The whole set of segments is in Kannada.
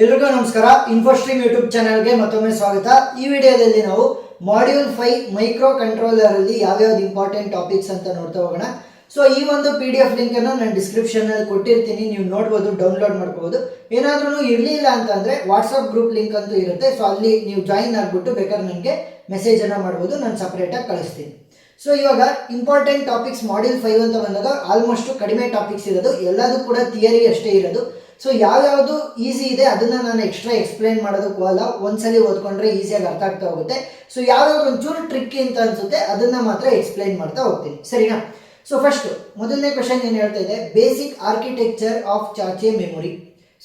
ಎಲ್ರಿಗೂ ನಮಸ್ಕಾರ. ಇನ್ಫೋಸ್ಟ್ರೀಮ್ ಯೂಟ್ಯೂಬ್ ಚಾನಲ್ಗೆ ಮತ್ತೊಮ್ಮೆ ಸ್ವಾಗತ. ಈ ವಿಡಿಯೋದಲ್ಲಿ ನಾವು ಮಾಡ್ಯೂಲ್ 5 ಮೈಕ್ರೋ ಕಂಟ್ರೋಲರ್ ಅಲ್ಲಿ ಯಾವ್ಯಾವ್ದು ಇಂಪಾರ್ಟೆಂಟ್ ಟಾಪಿಕ್ಸ್ ಅಂತ ನೋಡ್ತಾ ಹೋಗೋಣ. ಸೊ ಈ ಒಂದು PDF ಲಿಂಕ್ ಅನ್ನು ನಾನು ಡಿಸ್ಕ್ರಿಪ್ಷನ್ ಅಲ್ಲಿ ಕೊಟ್ಟಿರ್ತೀನಿ, ನೀವು ನೋಡ್ಬೋದು, ಡೌನ್ಲೋಡ್ ಮಾಡ್ಕೋಬಹುದು. ಏನಾದ್ರೂ ಇರಲಿಲ್ಲ ಅಂತಂದ್ರೆ ವಾಟ್ಸ್ಆಪ್ ಗ್ರೂಪ್ ಲಿಂಕ್ ಅಂತೂ ಇರುತ್ತೆ, ಸೊ ಅಲ್ಲಿ ನೀವು ಜಾಯಿನ್ ಆಗ್ಬಿಟ್ಟು ಬೇಕಾದ್ರೆ ನನಗೆ ಮೆಸೇಜ್ ಅನ್ನ ಮಾಡ್ಬೋದು, ನಾನು ಸಪರೇಟ್ ಆಗಿ ಕಳಿಸ್ತೀನಿ. ಸೊ ಇವಾಗ ಇಂಪಾರ್ಟೆಂಟ್ ಟಾಪಿಕ್ಸ್ ಮಾಡ್ಯೂಲ್ 5 ಅಂತ ಬಂದಾಗ ಆಲ್ಮೋಸ್ಟ್ ಕಡಿಮೆ ಟಾಪಿಕ್ಸ್ ಇರೋದು, ಎಲ್ಲದೂ ಕೂಡ ಥಿಯರಿ ಅಷ್ಟೇ ಇರೋದು. ಸೊ ಯಾವ್ಯಾವುದು ಈಸಿ ಇದೆ ಅದನ್ನ ನಾನು ಎಕ್ಸ್ಟ್ರಾ ಎಕ್ಸ್ಪ್ಲೈನ್ ಮಾಡೋದಕ್ಕೂ ಅಲ್ಲ, ಒಂದ್ಸಲಿ ಓದ್ಕೊಂಡ್ರೆ ಈಸಿಯಾಗಿ ಅರ್ಥ ಆಗ್ತಾ ಹೋಗುತ್ತೆ. ಸೊ ಯಾವ್ಯಾವ್ದು ಒಂಚೂರು ಟ್ರಿಕ್ಕಿ ಅಂತ ಅನ್ಸುತ್ತೆ ಅದನ್ನ ಮಾತ್ರ ಎಕ್ಸ್ಪ್ಲೈನ್ ಮಾಡ್ತಾ ಹೋಗ್ತೀನಿ, ಸರಿನಾ? ಸೊ ಫಸ್ಟ್ ಮೊದಲನೇ ಕ್ವಶನ್ ಏನು ಹೇಳ್ತಾ ಇದೆ, basic architecture of cache memory.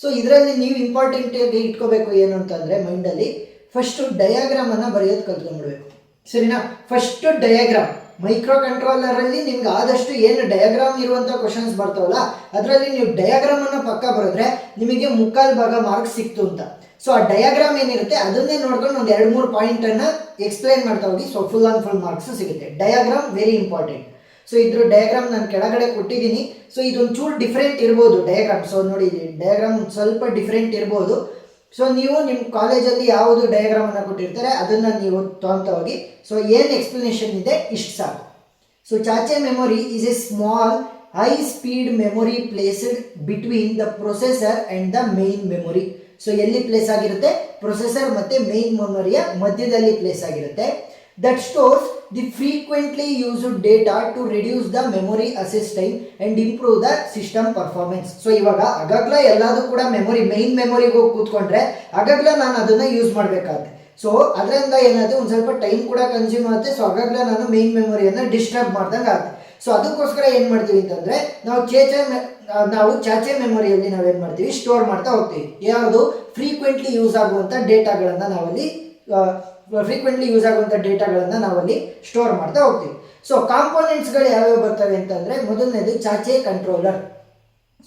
So ಇದರಲ್ಲಿ ನೀವು ಇಂಪಾರ್ಟೆಂಟ್ ಆಗಿ ಇಟ್ಕೋಬೇಕು ಏನು ಅಂತಂದ್ರೆ ಮೈಂಡಲ್ಲಿ ಫಸ್ಟ್ ಡಯಾಗ್ರಾಮ್ ಅನ್ನ ಬರೆಯೋದು ಕಲ್ತ್ಕೊಂಡ್ಬಿಡ್ಬೇಕು, ಸರಿನಾ? ಫಸ್ಟ್ ಡಯಾಗ್ರಾಮ್ ಮೈಕ್ರೋ ಕಂಟ್ರೋಲರ್ ಅಲ್ಲಿ ನಿಮ್ಗೆ ಆದಷ್ಟು ಏನು ಡಯಾಗ್ರಾಮ್ ಇರುವಂತ ಕ್ವಶನ್ಸ್ ಬರ್ತಾವಲ್ಲ ಅದರಲ್ಲಿ ನೀವು ಡಯಾಗ್ರಾಮ್ ಅನ್ನ ಪಕ್ಕ ಬರೆದ್ರೆ ನಿಮಗೆ ಮುಕ್ಕಾಲು ಭಾಗ ಮಾರ್ಕ್ಸ್ ಸಿಕ್ತು ಅಂತ. ಸೊ ಆ ಡಯಾಗ್ರಾಮ್ ಏನಿರುತ್ತೆ ಅದನ್ನೇ ನೋಡ್ಕೊಂಡು ಒಂದು 2-3 ಪಾಯಿಂಟ್ ಅನ್ನ ಎಕ್ಸ್ಪ್ಲೈನ್ ಮಾಡ್ತಾ ಹೋಗಿ, so full on full marks ಸಿಗುತ್ತೆ. Diagram very important. ಸೊ ಇದ್ರ ಡಯಾಗ್ರಾಮ್ ನಾನು ಕೆಳಗಡೆ ಕೊಟ್ಟಿದ್ದೀನಿ. ಸೊ ಇದೊಂದು ಚೂರು ಡಿಫ್ರೆಂಟ್ ಇರ್ಬೋದು ಡಯಾಗ್ರಾಮ್. ಸೊ ನೋಡಿ ಡಯಾಗ್ರಾಮ್ ಸ್ವಲ್ಪ ಡಿಫ್ರೆಂಟ್ ಇರ್ಬೋದು. ಸೊ ನೀವು ನಿಮ್ಮ ಕಾಲೇಜಲ್ಲಿ ಯಾವುದು ಡಯಾಗ್ರಾಮ್ ಅನ್ನು ಕೊಟ್ಟಿರ್ತಾರೆ ಅದನ್ನು ನೀವು ತೊಗೊಳ್ತಾ ಹೋಗಿ. ಸೊ ಏನು ಎಕ್ಸ್ಪ್ಲನೇಷನ್ ಇದೆ ಇಷ್ಟು ಸಾಕು. So cache memory is a small high speed memory placed between the processor and the main memory. So ಎಲ್ಲಿ ಪ್ಲೇಸ್ ಆಗಿರುತ್ತೆ? ಪ್ರೊಸೆಸರ್ ಮತ್ತು ಮೇನ್ ಮೆಮೊರಿಯ ಮಧ್ಯದಲ್ಲಿ ಪ್ಲೇಸ್ ಆಗಿರುತ್ತೆ. That stores the frequently used data to reduce the memory access time and improve the system performance. So ಇವಾಗ ಆಗಾಗ್ಲೇ ಎಲ್ಲದೂ ಕೂಡ ಮೆಮೊರಿ ಮೇನ್ ಮೆಮೊರಿಗೆ ಹೋಗಿ ಕೂತ್ಕೊಂಡ್ರೆ ಆಗಾಗ್ಲೇ ನಾನು ಅದನ್ನು ಯೂಸ್ ಮಾಡಬೇಕಾಗುತ್ತೆ. ಸೊ ಅದರಿಂದ ಏನಾಗುತ್ತೆ, ಒಂದು ಸ್ವಲ್ಪ ಟೈಮ್ ಕೂಡ ಕನ್ಸ್ಯೂಮ್ ಆಗುತ್ತೆ. ಸೊ ಆಗಾಗ್ಲೇ ನಾನು ಮೇನ್ ಮೆಮೊರಿಯನ್ನು ಡಿಸ್ಟರ್ಬ್ ಮಾಡ್ದಂಗೆ ಆಗುತ್ತೆ. ಸೊ ಅದಕ್ಕೋಸ್ಕರ ಏನು ಮಾಡ್ತೀವಿ ಅಂತಂದರೆ ನಾವು ಚಾಚೆ ಮೆಮೊರಿಯಲ್ಲಿ ನಾವೇನು ಮಾಡ್ತೀವಿ, ಸ್ಟೋರ್ ಮಾಡ್ತಾ ಹೋಗ್ತೀವಿ. ಯಾವುದು ಫ್ರೀಕ್ವೆಂಟ್ಲಿ ಯೂಸ್ ಆಗುವಂಥ ಡೇಟಾಗಳನ್ನು ನಾವಲ್ಲಿ ಸ್ಟೋರ್ ಮಾಡ್ತಾ ಹೋಗ್ತೀವಿ. ಸೊ ಕಾಂಪೋನೆಂಟ್ಸ್ಗಳು ಯಾವ್ಯಾವ ಬರ್ತವೆ ಅಂತಂದರೆ ಮೊದಲನೇದು cache controller.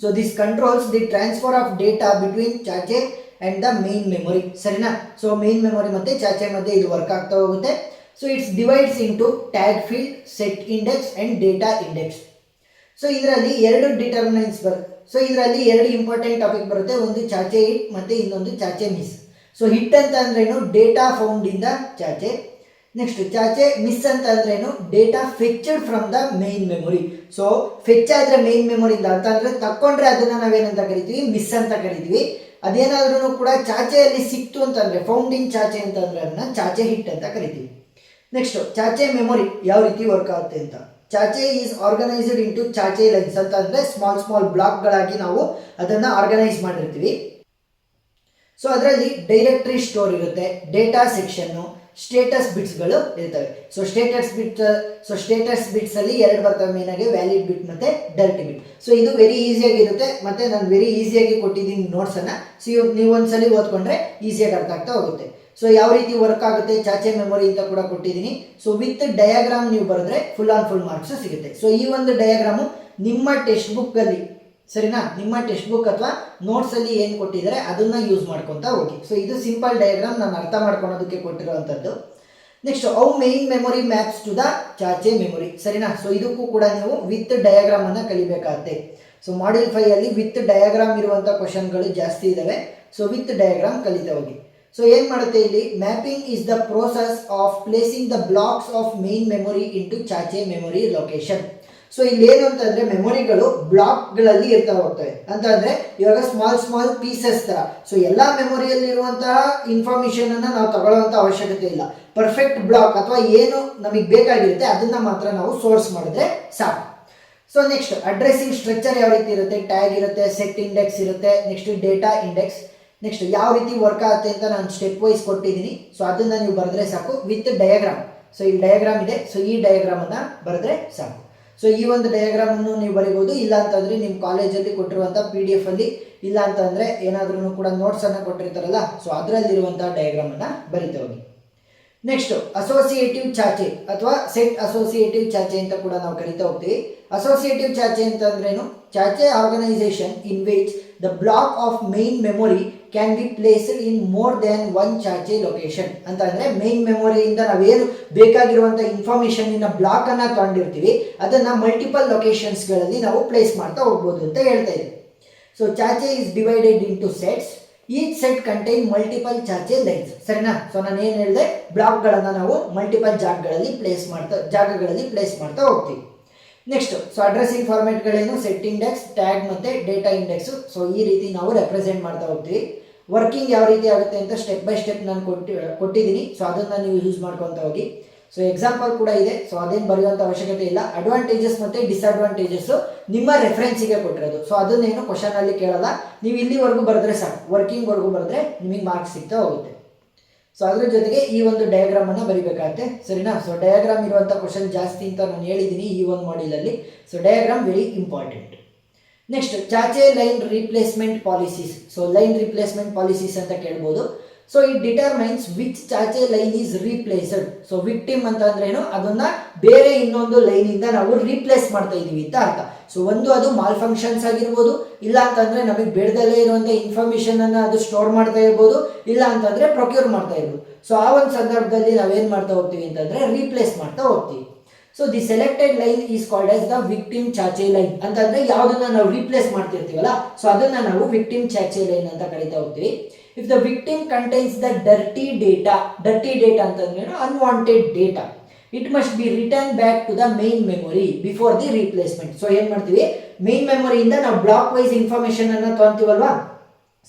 So this controls the transfer of data between cache and the main memory, ಸರಿನಾ? ಸೊ ಮೇನ್ ಮೆಮೊರಿ ಮತ್ತು ಚಾಚೆ ಮಧ್ಯೆ ಇದು ವರ್ಕ್ ಆಗ್ತಾ ಹೋಗುತ್ತೆ. So it's divides into tag field, set index and data index. So ಇದರಲ್ಲಿ 2 ಡಿಟರ್ಮಿನೆಂಟ್ಸ್ ಬರುತ್ತೆ. ಸೊ ಇದರಲ್ಲಿ 2 ಇಂಪಾರ್ಟೆಂಟ್ ಟಾಪಿಕ್ ಬರುತ್ತೆ, ಒಂದು ಚಾಚೆ ಹಿಟ್ ಮತ್ತು ಇನ್ನೊಂದು ಚಾಚೆ ಮಿಸ್. ಸೊ ಹಿಟ್ ಅಂತ ಅಂದ್ರೇನು, data found in the cache. Next cache miss ಅಂತ ಅಂದ್ರೇನು, data fetched from the main memory. So fetch ಆದರೆ ಮೇನ್ ಮೆಮೊರಿಯಿಂದ ಅಂತ ಅಂದರೆ ತಕ್ಕೊಂಡ್ರೆ ಅದನ್ನು ನಾವೇನಂತ ಕರಿತೀವಿ, ಮಿಸ್ ಅಂತ ಕರಿತೀವಿ. ಅದೇನಾದ್ರೂ ಕೂಡ ಚಾಚೆಯಲ್ಲಿ ಸಿಕ್ತು ಅಂತಂದರೆ, ಫೌಂಡ್ ಇನ್ ಚಾಚೆ ಅಂತಂದ್ರೆ ಅದನ್ನ ಚಾಚೆ ಹಿಟ್ ಅಂತ ಕರಿತೀವಿ. ನೆಕ್ಸ್ಟ್ ಚಾಚೆ ಮೆಮೊರಿ ಯಾವ ರೀತಿ ವರ್ಕ್ ಆಗುತ್ತೆ ಅಂತ. ಚಾಚೆ ಈಸ್ ಆರ್ಗನೈಸ್ಡ್ ಇಂಟು ಚಾಚೆ ಲೈನ್ಸ್ ಅಂತ ಅಂದರೆ ಸ್ಮಾಲ್ ಬ್ಲಾಕ್ಗಳಾಗಿ ನಾವು ಅದನ್ನು ಆರ್ಗನೈಸ್ ಮಾಡಿರ್ತೀವಿ. ಸೊ ಅದರಲ್ಲಿ ಡೈರೆಕ್ಟರಿ ಸ್ಟೋರ್ ಇರುತ್ತೆ, ಡೇಟಾ ಸೆಕ್ಷನ್ನು, ಸ್ಟೇಟಸ್ ಬಿಟ್ಸ್ಗಳು ಇರ್ತವೆ. ಸೊ ಸ್ಟೇಟಸ್ ಬಿಟ್ಸ್ ಅಲ್ಲಿ 2 ಬರ್ತವೆ ಮೇನ್ ಆಗಿ, ವ್ಯಾಲಿಡ್ ಬಿಟ್ ಮತ್ತೆ ಡರ್ಟಿ ಬಿಟ್. ಸೊ ಇದು ವೆರಿ ಈಸಿಯಾಗಿರುತ್ತೆ, ಮತ್ತೆ ನಾನು ವೆರಿ ಈಸಿಯಾಗಿ ಕೊಟ್ಟಿದ್ದೀನಿ ನೋಟ್ಸನ್ನು. ಸೊ ನೀವು ಒಂದ್ಸಲಿ ಓದ್ಕೊಂಡ್ರೆ ಈಸಿಯಾಗಿ ಅರ್ಥ ಆಗ್ತಾ ಹೋಗುತ್ತೆ. ಸೊ ಯಾವ ರೀತಿ ವರ್ಕ್ ಆಗುತ್ತೆ ಚಾಚೆ ಮೆಮೊರಿ ಅಂತ ಕೂಡ ಕೊಟ್ಟಿದ್ದೀನಿ. ಸೊ ವಿತ್ ಡಯಾಗ್ರಾಮ್ ನೀವು ಬರೆದ್ರೆ ಫುಲ್ ಆನ್ ಫುಲ್ ಮಾರ್ಕ್ಸ್ ಸಿಗುತ್ತೆ. ಸೊ ಈ ಒಂದು ಡಯಾಗ್ರಾಮು ನಿಮ್ಮ ಟೆಕ್ಸ್ಟ್ ಬುಕ್ಕಲ್ಲಿ, ಸರಿನಾ, ನಿಮ್ಮ ಟೆಕ್ಸ್ಟ್ ಬುಕ್ ಅಥವಾ ನೋಟ್ಸಲ್ಲಿ ಏನು ಕೊಟ್ಟಿದ್ದಾರೆ ಅದನ್ನು ಯೂಸ್ ಮಾಡ್ಕೊತಾ ಹೋಗಿ. ಸೊ ಇದು ಸಿಂಪಲ್ ಡಯಾಗ್ರಾಮ್, ನಾನು ಅರ್ಥ ಮಾಡ್ಕೊಳೋದಕ್ಕೆ ಕೊಟ್ಟಿರುವಂಥದ್ದು. Next how main memory maps to the cache memory, ಸರಿನಾ? ಸೊ ಇದಕ್ಕೂ ಕೂಡ ನೀವು ವಿತ್ ಡಯಾಗ್ರಾಮನ್ನು ಕಲಿಬೇಕಾಗುತ್ತೆ. ಸೊ ಮಾಡ್ಯೂಲ್ 5 ಅಲ್ಲಿ ವಿತ್ ಡಯಾಗ್ರಾಮ್ ಇರುವಂಥ ಕ್ವಶನ್ಗಳು ಜಾಸ್ತಿ ಇದ್ದಾವೆ. ಸೊ ವಿತ್ ಡಯಾಗ್ರಾಮ್ ಕಲಿತಾ ಹೋಗಿ. ಸೊ ಏನು ಮಾಡುತ್ತೆ ಇಲ್ಲಿ, mapping is the process of placing the blocks of main memory into cache memory location. So ಇಲ್ಲಿ ಏನು ಅಂತಂದ್ರೆ ಮೆಮೊರಿಗಳು ಬ್ಲಾಕ್ಗಳಲ್ಲಿ ಇರ್ತಾ ಹೋಗ್ತವೆ ಅಂತ ಅಂದ್ರೆ ಇವಾಗ ಸ್ಮಾಲ್ ಪೀಸಸ್ ತರ. ಸೊ ಎಲ್ಲಾ ಮೆಮೊರಿಯಲ್ಲಿ ಇರುವಂತಹ ಇನ್ಫಾರ್ಮೇಶನ್ ಅನ್ನ ನಾವು ತಗೊಳ್ಳುವಂತ ಅವಶ್ಯಕತೆ ಇಲ್ಲ. ಪರ್ಫೆಕ್ಟ್ ಬ್ಲಾಕ್ ಅಥವಾ ಏನು ನಮಗೆ ಬೇಕಾಗಿರುತ್ತೆ ಅದನ್ನ ಮಾತ್ರ ನಾವು ಸೋರ್ಸ್ ಮಾಡಿದ್ರೆ ಸಾಕು. ಸೊ ನೆಕ್ಸ್ಟ್ ಅಡ್ರೆಸಿಂಗ್ ಸ್ಟ್ರಕ್ಚರ್ ಯಾವ ರೀತಿ ಇರುತ್ತೆ, ಟ್ಯಾಗ್ ಇರುತ್ತೆ, ಸೆಟ್ ಇಂಡೆಕ್ಸ್ ಇರುತ್ತೆ, ನೆಕ್ಸ್ಟ್ ಡೇಟಾ ಇಂಡೆಕ್ಸ್. ನೆಕ್ಸ್ಟ್ ಯಾವ ರೀತಿ ವರ್ಕ್ ಆಗುತ್ತೆ ಅಂತ ನಾನು ಸ್ಟೆಪ್ ವೈಸ್ ಕೊಟ್ಟಿದ್ದೀನಿ. ಸೊ ಅದನ್ನ ನೀವು ಬರೆದ್ರೆ ಸಾಕು ವಿತ್ ಡಯಾಗ್ರಾಮ್. ಸೊ ಈ ಡಯಾಗ್ರಾಮ್ ಇದೆ, ಸೊ ಈ ಡಯಾಗ್ರಾಮ್ ಅನ್ನ ಬರೆದ್ರೆ ಸಾಕು. ಸೊ ಈ ಒಂದು ಡಯಾಗ್ರಾಮ್ ಅನ್ನು ನೀವು ಬರೀಬಹುದು. ಇಲ್ಲ ಅಂತಂದ್ರೆ ನಿಮ್ಮ ಕಾಲೇಜಲ್ಲಿ ಕೊಟ್ಟಿರುವಂಥ PDF ಅಲ್ಲಿ, ಇಲ್ಲ ಅಂತಂದ್ರೆ ಏನಾದ್ರೂ ಕೂಡ ನೋಟ್ಸ್ ಅನ್ನ ಕೊಟ್ಟಿರ್ತಾರಲ್ಲ, ಸೊ ಅದರಲ್ಲಿರುವಂತಹ ಡಯಾಗ್ರಾಮ್ ಅನ್ನ ಬರೀತಾ ಹೋಗಿ. ನೆಕ್ಸ್ಟ್ ಅಸೋಸಿಯೇಟಿವ್ ಚಾಚೆ ಅಥವಾ ಸೆಟ್ ಅಸೋಸಿಯೇಟಿವ್ ಚಾಚೆ ಅಂತ ಕೂಡ ನಾವು ಕರಿತಾ ಹೋಗ್ತೀವಿ. ಅಸೋಸಿಯೇಟಿವ್ ಚಾಚೆ ಅಂತಂದ್ರೇನು, cache organisation in which the block of main memory can be placed in more than 1 cache location ಅಂತ ಅಂದ್ರೆ ಮೇನ್ ಮೆಮೊರಿಯಿಂದ ನಾವೇನು ಬೇಕಾಗಿರುವಂಥ ಇನ್ಫಾರ್ಮೇಷನ್ ಬ್ಲಾಕ್ ಅನ್ನ ತಗೊಂಡಿರ್ತೀವಿ ಅದನ್ನ ಮಲ್ಟಿಪಲ್ ಲೊಕೇಶನ್ಸ್ಗಳಲ್ಲಿ ನಾವು ಪ್ಲೇಸ್ ಮಾಡ್ತಾ ಹೋಗ್ಬೋದು ಅಂತ ಹೇಳ್ತಾ ಇದ್ದೀವಿ. So cache is divided into sets each set contain multiple cache lines. ಸರಿನಾ? ಸೊ ನಾನು ಏನು ಹೇಳಿದೆ, ಬ್ಲಾಕ್ಗಳನ್ನು ನಾವು ಮಲ್ಟಿಪಲ್ ಜಾಗಗಳಲ್ಲಿ ಪ್ಲೇಸ್ ಮಾಡ್ತಾ ಹೋಗ್ತೀವಿ. ನೆಕ್ಸ್ಟ್, ಸೊ ಅಡ್ರೆಸಿಂಗ್ ಫಾರ್ಮ್ಯಾಟ್ಗಳೇನು, ಸೆಟ್ ಇಂಡೆಕ್ಸ್, ಟ್ಯಾಗ್ ಮತ್ತು ಡೇಟಾ ಇಂಡೆಕ್ಸ್. ಸೊ ಈ ರೀತಿ ನಾವು ರೆಪ್ರೆಸೆಂಟ್ ಮಾಡ್ತಾ ಹೋಗ್ತೀವಿ. ವರ್ಕಿಂಗ್ ಯಾವ ರೀತಿ ಆಗುತ್ತೆ ಅಂತ ಸ್ಟೆಪ್ ಬೈ ಸ್ಟೆಪ್ ನಾನು ಕೊಟ್ಟಿದ್ದೀನಿ. ಸೊ ಅದನ್ನು ನೀವು ಯೂಸ್ ಮಾಡ್ಕೊತ ಹೋಗಿ. ಸೊ ಎಕ್ಸಾಂಪಲ್ ಕೂಡ ಇದೆ, ಸೊ ಅದೇನು ಬರೆಯುವಂಥ ಅವಶ್ಯಕತೆ ಇಲ್ಲ. ಅಡ್ವಾಂಟೇಜಸ್ ಮತ್ತು ಡಿಸ್ಅಡ್ವಾಂಟೇಜಸ್ ನಿಮ್ಮ ರೆಫರೆನ್ಸಿಗೆ ಕೊಟ್ಟಿರೋದು. ಸೊ ಅದನ್ನೇನು ಕ್ವಶನಲ್ಲಿ ಕೇಳಲ್ಲ, ನೀವು ಇಲ್ಲಿವರೆಗೂ ಬರೆದ್ರೆ ಸಾಕು, ವರ್ಕಿಂಗ್ವರೆಗೂ ಬರೆದ್ರೆ ನಿಮಗೆ ಮಾರ್ಕ್ಸ್ ಸಿಗ್ತಾ ಹೋಗುತ್ತೆ. ಸೊ ಅದ್ರ ಜೊತೆಗೆ ಈ ಒಂದು ಡಯಾಗ್ರಾಮನ್ನು ಬರಿಬೇಕಾಗುತ್ತೆ. ಸರಿನಾ? ಸೊ ಡಯಾಗ್ರಾಮ್ ಇರುವಂಥ ಕ್ವಶನ್ ಜಾಸ್ತಿ ಅಂತ ನಾನು ಹೇಳಿದ್ದೀನಿ ಈ ಒಂದು ಮಾಡ್ಯೂಲಲ್ಲಿ. So diagram very important. Next, cache line replacement policies. So line replacement policies ಅಂತ ಕೇಳ್ಬೋದು. So it determines which cache line is replaced. So victim ಅಂತ ಅಂದ್ರೇನು, ಅದನ್ನ ಬೇರೆ ಇನ್ನೊಂದು ಲೈನಿಂದ ನಾವು ರೀಪ್ಲೇಸ್ ಮಾಡ್ತಾ ಇದೀವಿ ಅಂತ ಅರ್ಥ. ಸೊ ಒಂದು ಅದು ಮಾಲ್ ಫಂಕ್ಷನ್ಸ್ ಆಗಿರ್ಬೋದು, ಇಲ್ಲ ಅಂತಂದ್ರೆ ನಮಗೆ ಬೇಡದಲ್ಲೇ ಇರುವಂಥ ಇನ್ಫಾರ್ಮೇಶನ್ ಅನ್ನ ಅದು ಸ್ಟೋರ್ ಮಾಡ್ತಾ ಇರ್ಬೋದು, ಇಲ್ಲ ಅಂತಂದ್ರೆ ಪ್ರೊಕ್ಯೂರ್ ಮಾಡ್ತಾ ಇರ್ಬೋದು. ಸೊ ಆ ಒಂದು ಸಂದರ್ಭದಲ್ಲಿ ನಾವೇನ್ ಮಾಡ್ತಾ ಹೋಗ್ತೀವಿ ಅಂತಂದ್ರೆ ರೀಪ್ಲೇಸ್ ಮಾಡ್ತಾ ಹೋಗ್ತೀವಿ. So the selected line is called as the victim cache line ಅಂತಂದ್ರೆ ಯಾವುದನ್ನ ನಾವು ರೀಪ್ಲೇಸ್ ಮಾಡ್ತಿರ್ತೀವಲ್ಲ, ಸೊ ಅದನ್ನ ನಾವು ವಿಕ್ಟಿಮ್ ಚಾಚೆ ಲೈನ್ ಅಂತ ಕರಿತಾ ಹೋಗ್ತೀವಿ. If the victim contains the dirty data ಅಂತಂದ್ರೆ unwanted data, it must be return back to the main memory before the replacement. So ಏನ್ ಮಾಡ್ತೀವಿ, ಮೇನ್ ಮೆಮೊರಿಯಿಂದ ನಾವು ಬ್ಲಾಕ್ ವೈಸ್ ಇನ್ಫಾರ್ಮೇಶನ್ ಅನ್ನ ತಗೊಂತೀವಲ್ವಾ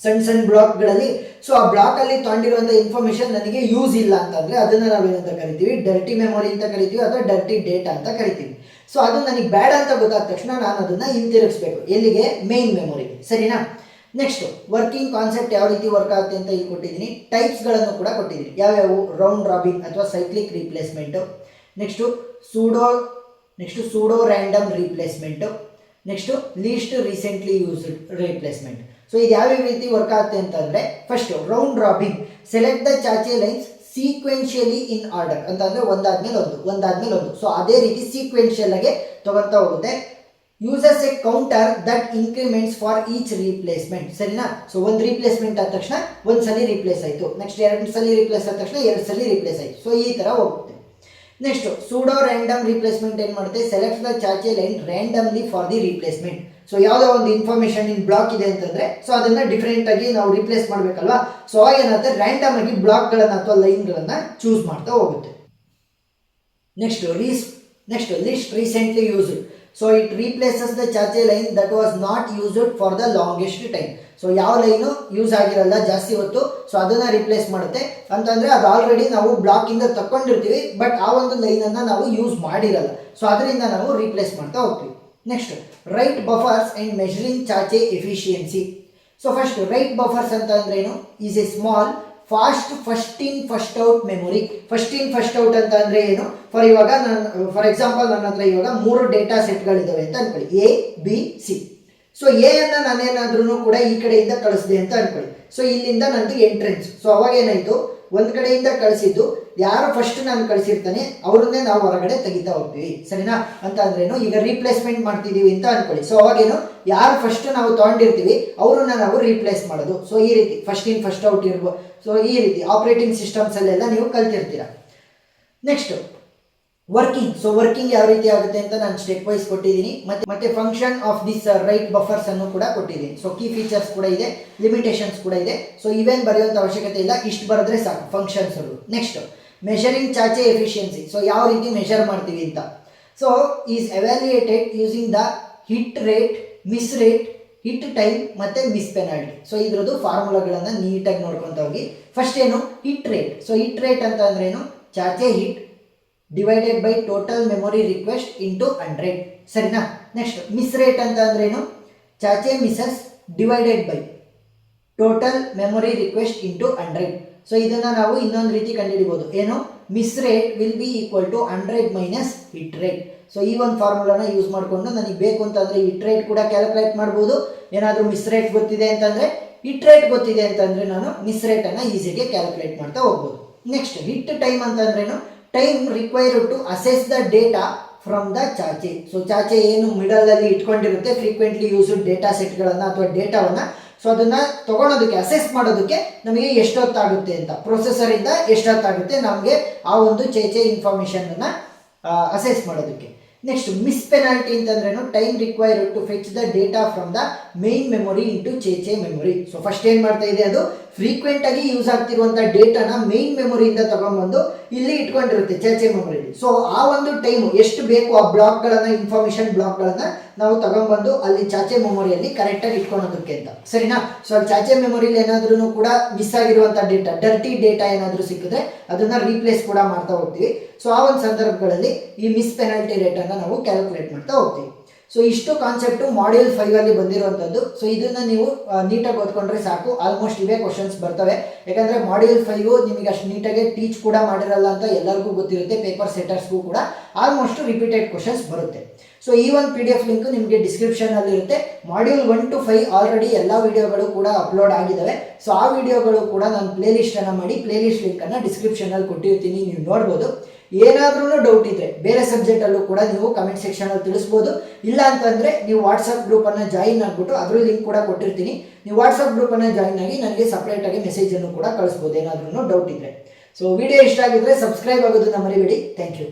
ಸಣ್ಣ ಬ್ಲಾಕ್ಗಳಲ್ಲಿ. ಸೊ ಆ ಬ್ಲಾಕ್ ಅಲ್ಲಿ ತಗೊಂಡಿರುವಂತ ಇನ್ಫಾರ್ಮೇಶನ್ ನನಗೆ ಯೂಸ್ ಇಲ್ಲ ಅಂತಂದ್ರೆ ಅದನ್ನ ನಾವೇನಂತ ಕರಿತೀವಿ, ಡರ್ಟಿ ಮೆಮೊರಿ ಅಂತ ಕರಿತೀವಿ ಅಥವಾ ಡರ್ಟಿ ಡೇಟಾ ಅಂತ ಕರಿತೀವಿ. ಸೊ ಅದು ನನಗೆ ಬೇಡ ಅಂತ ಗೊತ್ತಾದ ತಕ್ಷಣ ನಾನು ಅದನ್ನ ಹಿಂತಿರುಗಿಸ್ಬೇಕು, ಎಲ್ಲಿಗೆ, ಮೇನ್ ಮೆಮೊರಿಗೆ. ಸರಿನಾ? ನೆಕ್ಸ್ಟ್, ವರ್ಕಿಂಗ್ ಕಾನ್ಸೆಪ್ಟ್ ಯಾವ ರೀತಿ ವರ್ಕ್ ಆಗುತ್ತೆ ಅಂತ ಇಲ್ಲಿ ಕೊಟ್ಟಿದ್ದೀನಿ. ಟೈಪ್ಸ್ಗಳನ್ನು ಕೂಡ ಕೊಟ್ಟಿದ್ದೀನಿ, ಯಾವ್ಯಾವು, ರೌಂಡ್ ರಾಬಿನ್ ಅಥವಾ cyclic replacement, next pseudo random replacement, next least recently used replacement. So ಇದು ಯಾವ ರೀತಿ ವರ್ಕ್ ಆಗುತ್ತೆ ಅಂತಂದ್ರೆ, first round robin, select the cache lines sequentially in order ಅಂತಂದ್ರೆ ಒಂದಾದ್ಮೇಲೆ ಒಂದು. ಸೊ ಅದೇ ರೀತಿ ಸೀಕ್ವೆನ್ಷಿಯಲ್ ಆಗಿ ತಗೊಳ್ತಾ ಹೋಗುತ್ತೆ. Uses a counter that increments for each replacement. ಸರಿನಾ? ಸೊ ಒಂದು ರೀಪ್ಲೇಸ್ಮೆಂಟ್ ಆದ ತಕ್ಷಣ ಒಂದು ಸಲ ರೀಪ್ಲೇಸ್ ಆಯಿತು, ನೆಕ್ಸ್ಟ್ 2 ಸಲ ರೀಪ್ಲೇಸ್ ಆದ ತಕ್ಷಣ 2 ಸಲ ರೀಪ್ಲೇಸ್ ಆಯಿತು. ಸೊ ಈ ಥರ ಹೋಗುತ್ತೆ. ನೆಕ್ಸ್ಟ್, ಸೂಡೋ ರ್ಯಾಂಡಮ್ ರೀಪ್ಲೇಸ್ಮೆಂಟ್ ಏನು ಮಾಡುತ್ತೆ, select the cache line randomly for the replacement. So ಯಾವುದೋ ಒಂದು ಇನ್ಫಾರ್ಮೇಶನ್ ಇನ್ ಬ್ಲಾಕ್ ಇದೆ ಅಂತಂದ್ರೆ, ಸೊ ಅದನ್ನ ಡಿಫರೆಂಟ್ ಆಗಿ ನಾವು ರಿಪ್ಲೇಸ್ ಮಾಡಬೇಕಲ್ವಾ. ಸೊ ಏನಾಗುತ್ತೆ, ರ್ಯಾಂಡಮ್ ಆಗಿ ಬ್ಲಾಕ್ಗಳನ್ನು ಅಥವಾ ಲೈನ್ಗಳನ್ನು ಚೂಸ್ ಮಾಡ್ತಾ ಹೋಗುತ್ತೆ. Next list recently used. So it replaces the cache line that was not used for the longest time. So ಯಾವ ಲೈನು ಯೂಸ್ ಆಗಿರಲ್ಲ ಜಾಸ್ತಿ ಹೊತ್ತು, ಸೊ ಅದನ್ನ ರಿಪ್ಲೇಸ್ ಮಾಡುತ್ತೆ. ಅಂತಂದ್ರೆ ಅದು ಆಲ್ರೆಡಿ ನಾವು ಬ್ಲಾಕ್ ಇಂದ ತಕೊಂಡಿರ್ತೀವಿ, ಬಟ್ ಆ ಒಂದು ಲೈನನ್ನು ನಾವು ಯೂಸ್ ಮಾಡಿರಲ್ಲ. ಸೊ ಅದರಿಂದ ನಾವು ರೀಪ್ಲೇಸ್ ಮಾಡ್ತಾ ಹೋಗ್ತೀವಿ. Next, write buffers and measuring cache efficiency. So first write buffers ಅಂತ ಅಂದ್ರೆ ಏನು, is a small fast first in first out memory. First in first out ಅಂತ ಅಂದ್ರೆ ಏನು, ಫಾರ್ ಎಕ್ಸಾಂಪಲ್ ನನ್ನ ಹತ್ರ ಇವಾಗ 3 ಡೇಟಾ ಸೆಟ್ಗಳಿದ್ದಾವೆ ಅಂತ ಅನ್ಕೊಳ್ಳಿ, A B C. So A ಅನ್ನ ನಾನೇನಾದ್ರೂ ಕೂಡ ಈ ಕಡೆಯಿಂದ ಕಳಿಸಿದೆ ಅಂತ ಅನ್ಕೊಳ್ಳಿ. ಸೊ ಇಲ್ಲಿಂದ ನಂದು ಎಂಟ್ರೆನ್ಸ್. ಸೊ ಅವಾಗ ಏನಾಯ್ತು, ಒಂದು ಕಡೆಯಿಂದ ಕಳಿಸಿದ್ದು ಯಾರು ಫಸ್ಟ್ ನಾನು ಕಳಿಸಿರ್ತಾನೆ ಅವರನ್ನೇ ನಾವು ಹೊರಗಡೆ ತೆಗಿತಾ ಹೋಗ್ತೀವಿ. ಸರಿನಾ? ಅಂತ ಅಂದ್ರೇನು, ಈಗ ರೀಪ್ಲೇಸ್ಮೆಂಟ್ ಮಾಡ್ತಿದೀವಿ ಅಂತ ಅನ್ಕೊಳ್ಳಿ. ಸೊ ಅವಾಗೇನು, ಯಾರು ಫಸ್ಟ್ ನಾವು ತಗೊಂಡಿರ್ತೀವಿ ಅವರನ್ನ ನಾವು ರೀಪ್ಲೇಸ್ ಮಾಡೋದು. ಸೊ ಈ ರೀತಿ ಫಸ್ಟ್ ಇನ್ ಫಸ್ಟ್ ಔಟ್ ಇರ್ಬೋದು. ಸೊ ಈ ರೀತಿ ಆಪರೇಟಿಂಗ್ ಸಿಸ್ಟಮ್ಸ್ ಅಲ್ಲೆಲ್ಲ ನೀವು ಕಲ್ತಿರ್ತೀರಾ. Next, working. ಸೊ ವರ್ಕಿಂಗ್ ಯಾವ ರೀತಿ ಆಗುತ್ತೆ ಅಂತ ನಾನು ಸ್ಟೆಪ್ ವೈಸ್ ಕೊಟ್ಟಿದ್ದೀನಿ. ಮತ್ತೆ function of this write buffers ಅನ್ನು ಕೂಡ ಕೊಟ್ಟಿದ್ದೀನಿ. ಸೊ ಕೀ ಫೀಚರ್ಸ್ ಕೂಡ ಇದೆ, ಲಿಮಿಟೇಷನ್ಸ್ ಕೂಡ ಇದೆ. ಸೊ ಇವೇನು ಬರೆಯುವಂಥ ಅವಶ್ಯಕತೆ ಇಲ್ಲ, ಇಷ್ಟು ಬರೆದ್ರೆ ಸಾಕು functions. Next, measuring cache efficiency. So ಯಾವ ರೀತಿ ಮೆಷರ್ ಮಾಡ್ತೀವಿ ಅಂತ. So is evaluated using the hit rate, miss rate, hit time ಮತ್ತೆ ಮಿಸ್ ಪೆನಾಲ್ಟಿ. ಸೊ ಇದ್ರದ್ದು ಫಾರ್ಮುಲಾಗಳನ್ನು ನೀಟಾಗಿ ನೋಡ್ಕೊತ ಹೋಗಿ. ಫಸ್ಟ್ ಏನು, hit rate. So hit rate ಅಂತ ಅಂದ್ರೆ ಏನು, cache hit divided by total memory request into 100. ಸರಿನಾ? ನೆಕ್ಸ್ಟ್, ಮಿಸ್ ರೇಟ್ ಅಂತ ಅಂದ್ರೇನು, cache misses divided by total memory request into 100. So ಇದನ್ನು ನಾವು ಇನ್ನೊಂದು ರೀತಿ ಕಂಡುಹಿಡಿಬೋದು, ಏನು, miss rate will be equal to 100 minus hit rate. So ಈ ಒಂದು ಫಾರ್ಮುಲಾನ ಯೂಸ್ ಮಾಡಿಕೊಂಡು ನನಗೆ ಬೇಕು ಅಂತಂದರೆ ಹಿಟ್ ರೇಟ್ ಕೂಡ ಕ್ಯಾಲ್ಕುಲೇಟ್ ಮಾಡ್ಬೋದು. ಏನಾದರೂ ಮಿಸ್ ರೇಟ್ ಗೊತ್ತಿದೆ ಅಂತಂದರೆ, ಹಿಟ್ ರೇಟ್ ಗೊತ್ತಿದೆ ಅಂತಂದರೆ ನಾನು ಮಿಸ್ ರೇಟನ್ನು ಈಸಿಯಾಗಿ ಕ್ಯಾಲ್ಕುಲೇಟ್ ಮಾಡ್ತಾ ಹೋಗ್ಬೋದು. ನೆಕ್ಸ್ಟ್, ಹಿಟ್ ಟೈಮ್ ಅಂತಂದ್ರೇನು, time required to access the data from the cache. So cache ಏನು ಮಿಡಲಲ್ಲಿ ಇಟ್ಕೊಂಡಿರುತ್ತೆ ಫ್ರೀಕ್ವೆಂಟ್ಲಿ ಯೂಸ್ಡ್ ಡೇಟಾ ಸೆಟ್ಗಳನ್ನು ಅಥವಾ ಡೇಟಾವನ್ನು, ಸೊ ಅದನ್ನು ತೊಗೊಳೋದಕ್ಕೆ, ಅಸೆಸ್ ಮಾಡೋದಕ್ಕೆ ನಮಗೆ ಎಷ್ಟೊತ್ತಾಗುತ್ತೆ ಅಂತ, ಪ್ರೊಸೆಸರಿಂದ ಎಷ್ಟೊತ್ತಾಗುತ್ತೆ ನಮಗೆ ಆ ಒಂದು ಚಾಚೆ ಇನ್ಫಾರ್ಮೇಷನನ್ನು ಅಸೆಸ್ ಮಾಡೋದಕ್ಕೆ. ನೆಕ್ಸ್ಟ್ ಮಿಸ್ ಪೆನಾಲ್ಟಿ ಅಂತಂದ್ರೇನು, time required to fetch the data from the main memory into cache memory. So first ಏನು ಮಾಡ್ತಾ ಇದೆ, ಅದು ಫ್ರೀಕ್ವೆಂಟ್ ಆಗಿ ಯೂಸ್ ಆಗ್ತಿರುವಂಥ ಡೇಟಾನ ಮೇನ್ ಮೆಮೊರಿಯಿಂದ ತಗೊಂಡ್ಬಂದು ಇಲ್ಲಿ ಇಟ್ಕೊಂಡಿರುತ್ತೆ ಚೇಚೆ ಮೆಮೊರಿಲಿ. ಸೊ ಆ ಒಂದು ಟೈಮು ಎಷ್ಟು ಬೇಕು ಆ ಬ್ಲಾಕ್ಗಳನ್ನು, ಇನ್ಫಾರ್ಮೇಷನ್ ಬ್ಲಾಕ್ಗಳನ್ನು ನಾವು ತಗೊಂಡ್ಬಂದು ಅಲ್ಲಿ ಚಾಚೆ ಮೆಮೊರಿಯಲ್ಲಿ ಕರೆಕ್ಟಾಗಿ ಇಟ್ಕೊಳೋದಕ್ಕೆ ಅಂತ, ಸರಿನಾ. ಸೊ ಅಲ್ಲಿ ಚಾಚೆ ಮೆಮೊರಿಲಿ ಏನಾದ್ರೂ ಕೂಡ ಮಿಸ್ ಆಗಿರುವಂಥ ಡೇಟಾ, ಡರ್ಟಿ ಡೇಟಾ ಏನಾದರೂ ಸಿಕ್ಕಿದ್ರೆ ಅದನ್ನು ರೀಪ್ಲೇಸ್ ಕೂಡ ಮಾಡ್ತಾ ಹೋಗ್ತೀವಿ. ಸೊ ಆ ಒಂದು ಸಂದರ್ಭಗಳಲ್ಲಿ ಈ ಮಿಸ್ ಪೆನಾಲ್ಟಿ ರೇಟನ್ನು ನಾವು ಕ್ಯಾಲ್ಕುಲೇಟ್ ಮಾಡ್ತಾ ಹೋಗ್ತೀವಿ. ಸೊ ಇಷ್ಟು ಕಾನ್ಸೆಪ್ಟು ಮಾಡ್ಯೂಲ್ 5 ಅಲ್ಲಿ ಬಂದಿರುವಂಥದ್ದು. ಸೊ ಇದನ್ನು ನೀವು ನೀಟಾಗಿ ಓದ್ಕೊಂಡ್ರೆ ಸಾಕು, ಆಲ್ಮೋಸ್ಟ್ ಇವೇ ಕ್ವಶನ್ಸ್ ಬರ್ತವೆ. ಯಾಕಂದರೆ ಮಾಡ್ಯೂಲ್ 5 ನಿಮಗೆ ಅಷ್ಟು ನೀಟಾಗಿ ಟೀಚ್ ಕೂಡ ಮಾಡಿರಲ್ಲ ಅಂತ ಎಲ್ಲರಿಗೂ ಗೊತ್ತಿರುತ್ತೆ, ಪೇಪರ್ ಸೆಟರ್ಸ್ಗೂ ಕೂಡ ಆಲ್ಮೋಸ್ಟ್ ರಿಪೀಟೆಡ್ ಕ್ವಶನ್ಸ್ ಬರುತ್ತೆ. ಸೊ ಈ ಒಂದು PDF ಲಿಂಕ್ ನಿಮಗೆ ಡಿಸ್ಕ್ರಿಪ್ಷನಲ್ಲಿ ಇರುತ್ತೆ. ಮಾಡ್ಯೂಲ್ 1 to 5 ಆಲ್ರೆಡಿ ಎಲ್ಲ ವಿಡಿಯೋಗಳು ಕೂಡ ಅಪ್ಲೋಡ್ ಆಗಿದ್ದಾವೆ. ಸೊ ಆ ವಿಡಿಯೋಗಳು ಕೂಡ ನಾನು ಪ್ಲೇಲಿಸ್ಟನ್ನು ಮಾಡಿ ಪ್ಲೇಲಿಸ್ಟ್ ಲಿಂಕನ್ನು ಡಿಸ್ಕ್ರಿಪ್ಷನಲ್ಲಿ ಕೊಟ್ಟಿರ್ತೀನಿ, ನೀವು ನೋಡ್ಬೋದು. ಏನಾದ್ರೂ ಡೌಟ್ ಇದ್ದರೆ ಬೇರೆ ಸಬ್ಜೆಕ್ಟಲ್ಲೂ ಕೂಡ ನೀವು ಕಮೆಂಟ್ ಸೆಕ್ಷನಲ್ಲಿ ತಿಳಿಸ್ಬೋದು. ಇಲ್ಲ ಅಂತಂದರೆ ನೀವು ವಾಟ್ಸಪ್ ಗ್ರೂಪನ್ನು ಜಾಯಿನ್ ಆಗಿಬಿಟ್ಟು ಅದ್ರ ಲಿಂಕ್ ಕೂಡ ಕೊಟ್ಟಿರ್ತೀನಿ, ನೀವು ವಾಟ್ಸಪ್ ಗ್ರೂಪನ್ನು ಜಾಯಿನ್ ಆಗಿ ನನಗೆ ಸಪ್ರೇಟಾಗಿ ಮೆಸೇಜನ್ನು ಕೂಡ ಕಳಿಸ್ಬೋದು ಏನಾದ್ರೂ ಡೌಟ್ ಇದ್ದರೆ. ಸೊ ವಿಡಿಯೋ ಇಷ್ಟ ಆಗಿದ್ರೆ ಸಬ್ಸ್ಕ್ರೈಬ್ ಆಗೋದನ್ನ ಮರಿಬೇಡಿ. Thank you.